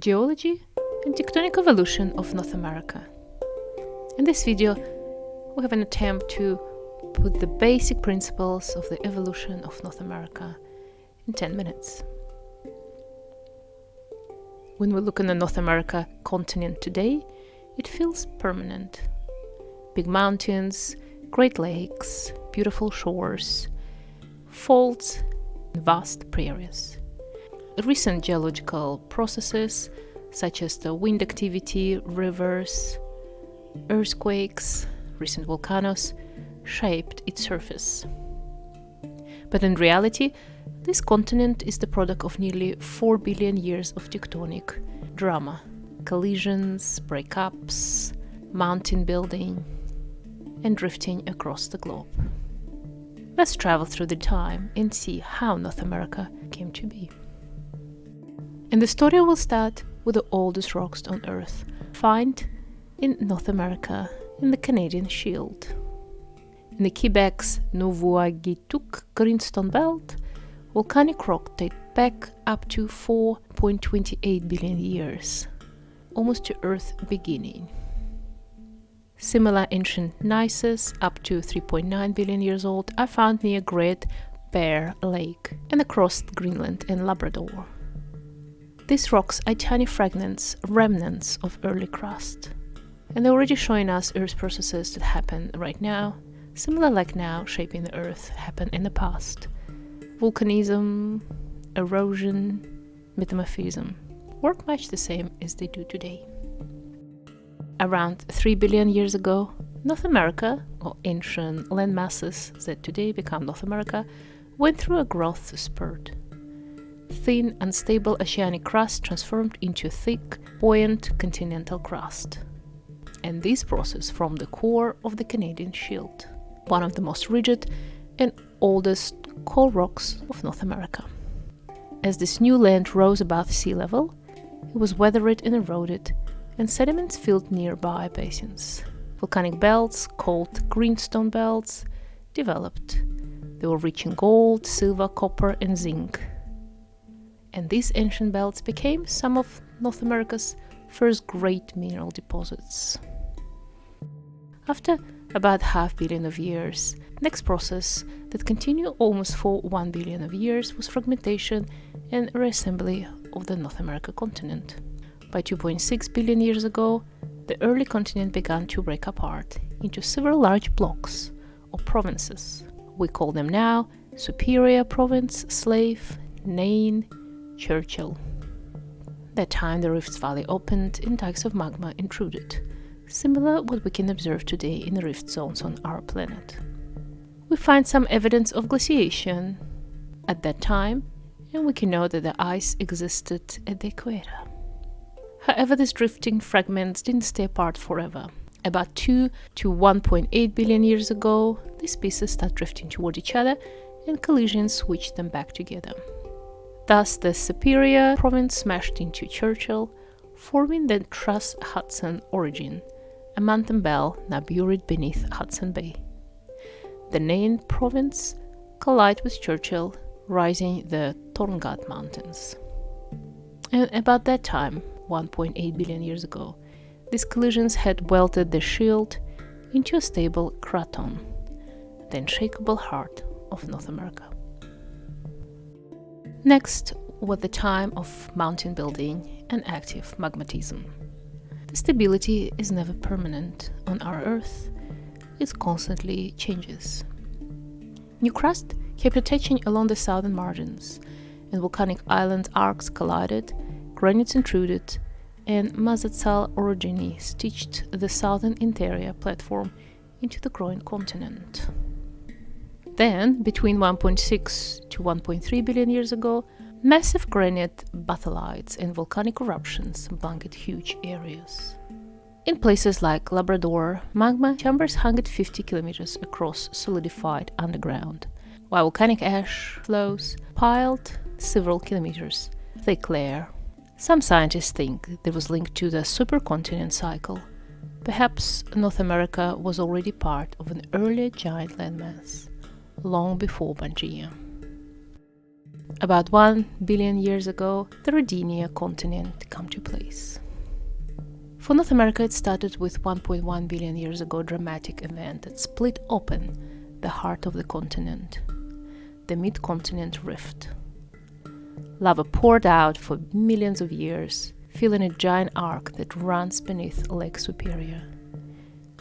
Geology and Tectonic Evolution of North America. In this video, we have an attempt to put the basic principles of the evolution of North America in 10 minutes. When we look on the North America continent today, it feels permanent. Big mountains, great lakes, beautiful shores, faults, and vast prairies. Recent geological processes, such as the wind activity, rivers, earthquakes, recent volcanoes, shaped its surface. But in reality, this continent is the product of nearly 4 billion years of tectonic drama, collisions, breakups, mountain building, and drifting across the globe. Let's travel through the time and see how North America came to be. And the story will start with the oldest rocks on Earth, found in North America in the Canadian Shield. In the Quebec's Nouveau-Guétouk Greenstone Belt, volcanic rock date back up to 4.28 billion years, almost to Earth's beginning. Similar ancient gneisses, up to 3.9 billion years old, are found near Great Bear Lake and across Greenland and Labrador. These rocks are tiny fragments, remnants of early crust, and they're already showing us Earth processes that happen right now, similar like now shaping the Earth happened in the past. Volcanism, erosion, metamorphism work much the same as they do today. Around 3 billion years ago, North America, or ancient land masses that today become North America, went through a growth spurt. Thin, unstable oceanic crust transformed into thick, buoyant continental crust. And this process formed the core of the Canadian Shield, one of the most rigid and oldest core rocks of North America. As this new land rose above sea level, it was weathered and eroded, and sediments filled nearby basins. Volcanic belts, called greenstone belts, developed. They were rich in gold, silver, copper, and zinc. And these ancient belts became some of North America's first great mineral deposits. After about half billion of years, next process that continued almost for 1 billion of years was fragmentation and reassembly of the North American continent. By 2.6 billion years ago, the early continent began to break apart into several large blocks or provinces. We call them now Superior Province, Slave, Nain, Churchill. That time the Rift Valley opened and dikes of magma intruded, similar what we can observe today in the rift zones on our planet. We find some evidence of glaciation at that time, and we can know that the ice existed at the equator. However, these drifting fragments didn't stay apart forever. About 2 to 1.8 billion years ago, these pieces start drifting toward each other, and collisions switched them back together. Thus, the Superior Province smashed into Churchill, forming the Trans-Hudson Orogen, a mountain belt now buried beneath Hudson Bay. The Nain Province collided with Churchill, rising the Torngat Mountains. And about that time, 1.8 billion years ago, these collisions had welded the shield into a stable craton, the unshakable heart of North America. Next was the time of mountain building and active magmatism. The stability is never permanent on our Earth, it constantly changes. New crust kept attaching along the southern margins, and volcanic island arcs collided, granites intruded, and Trans-Hudson Orogen stitched the southern interior platform into the growing continent. Then, between 1.6 to 1.3 billion years ago, massive granite batholiths and volcanic eruptions blanket huge areas. In places like Labrador, magma chambers hung at 50 kilometers across solidified underground, while volcanic ash flows piled several kilometers thick layer. Some scientists think it was linked to the supercontinent cycle. Perhaps North America was already part of an earlier giant landmass, long before Pangaea. About 1 billion years ago, the Rodinia continent came to place. For North America, it started with 1.1 billion years ago dramatic event that split open the heart of the continent, the Midcontinent rift. Lava poured out for millions of years, filling a giant arc that runs beneath Lake Superior.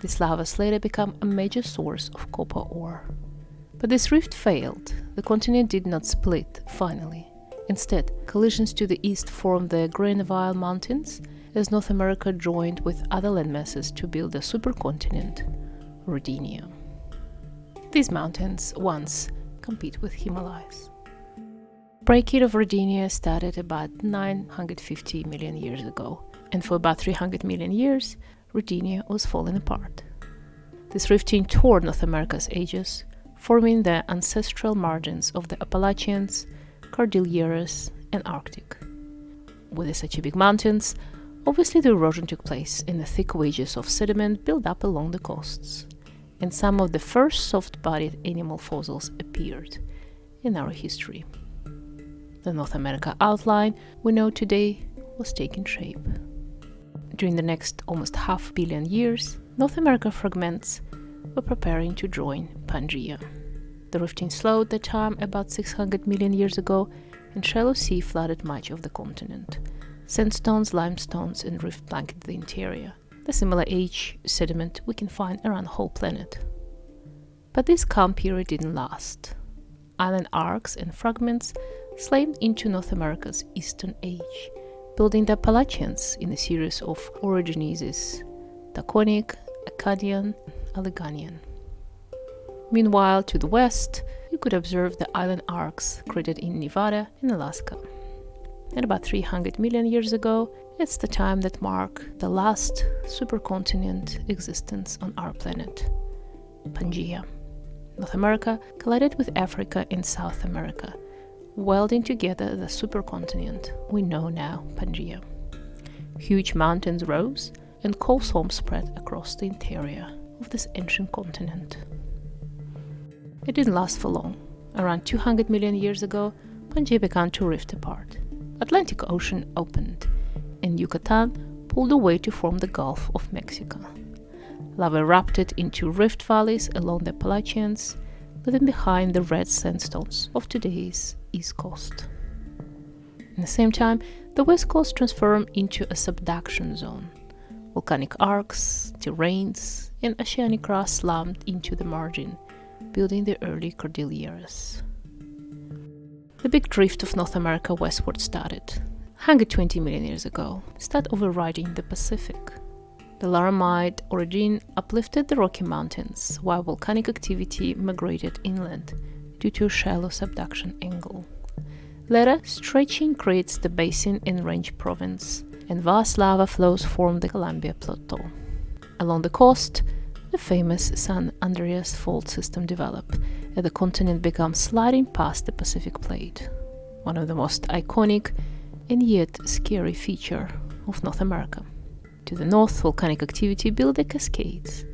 This lava later became a major source of copper ore. But this rift failed. The continent did not split, finally. Instead, collisions to the east formed the Grenville Mountains, as North America joined with other landmasses to build a supercontinent, Rodinia. These mountains once compete with Himalayas. Breakup of Rodinia started about 950 million years ago, and for about 300 million years, Rodinia was falling apart. This rifting tore North America's edges, forming the ancestral margins of the Appalachians, Cordilleras, and Arctic. With such big mountains, obviously the erosion took place in the thick wedges of sediment built up along the coasts, and some of the first soft-bodied animal fossils appeared in our history. The North America outline we know today was taking shape. During the next almost half billion years, North America fragments were preparing to join Pangaea. The rifting slowed the time about 600 million years ago, and shallow sea flooded much of the continent. Sandstones, limestones, and rift blanketed the interior, the similar age sediment we can find around the whole planet. But this calm period didn't last. Island arcs and fragments slammed into North America's eastern edge, building the Appalachians in a series of orogenesis: tectonic, Acadian, Alleghanian. Meanwhile, to the west, you could observe the island arcs created in Nevada and Alaska. And about 300 million years ago, it's the time that marked the last supercontinent existence on our planet, Pangaea. North America collided with Africa and South America, welding together the supercontinent we know now, Pangaea. Huge mountains rose and coal swamps spread across the interior of this ancient continent. It didn't last for long. Around 200 million years ago, Pangaea began to rift apart. Atlantic Ocean opened, and Yucatan pulled away to form the Gulf of Mexico. Lava erupted into rift valleys along the Appalachians, leaving behind the red sandstones of today's East Coast. At the same time, the West Coast transformed into a subduction zone. Volcanic arcs, terrains, and oceanic crust slammed into the margin, building the early Cordilleras. The big drift of North America westward started 120 million years ago, started overriding the Pacific. The Laramide Orogen uplifted the Rocky Mountains, while volcanic activity migrated inland due to a shallow subduction angle. Later, stretching creates the Basin and Range Province, and vast lava flows form the Columbia Plateau. Along the coast, the famous San Andreas fault system developed, and the continent began sliding past the Pacific Plate, one of the most iconic and yet scary feature of North America. To the north, volcanic activity built the Cascades.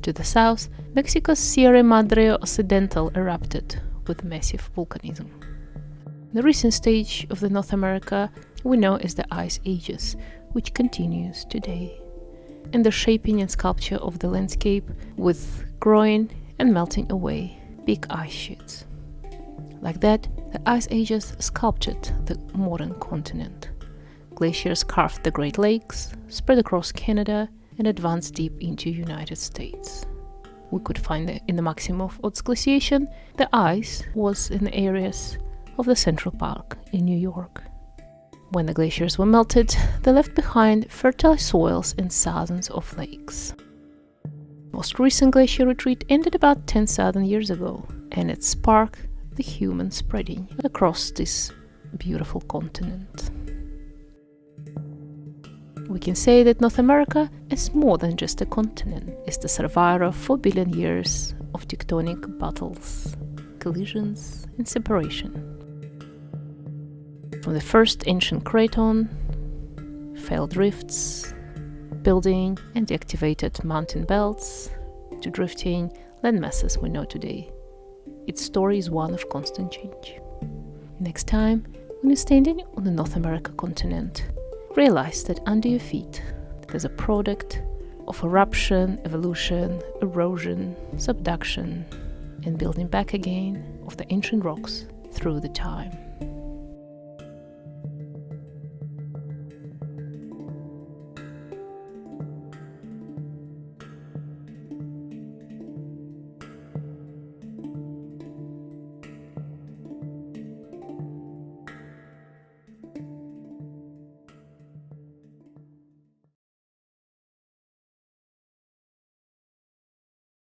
To the south, Mexico's Sierra Madre Occidental erupted with massive volcanism. The recent stage of the North America we know as the Ice Ages, which continues today, and the shaping and sculpture of the landscape with growing and melting away big ice sheets. Like that, the Ice Ages sculptured the modern continent. Glaciers carved the Great Lakes, spread across Canada, and advanced deep into the United States. We could find in the maximum of glaciation, the ice was in the areas of the Central Park in New York. When the glaciers were melted, they left behind fertile soils and thousands of lakes. Most recent glacier retreat ended about 10,000 years ago, and it sparked the human spreading across this beautiful continent. We can say that North America is more than just a continent. It's the survivor of 4 billion years of tectonic battles, collisions, and separation. From the first ancient craton, failed rifts, building and deactivated mountain belts, to drifting landmasses we know today, its story is one of constant change. Next time, when you're standing on the North American continent, realize that under your feet there's a product of eruption, evolution, erosion, subduction, and building back again of the ancient rocks through the time.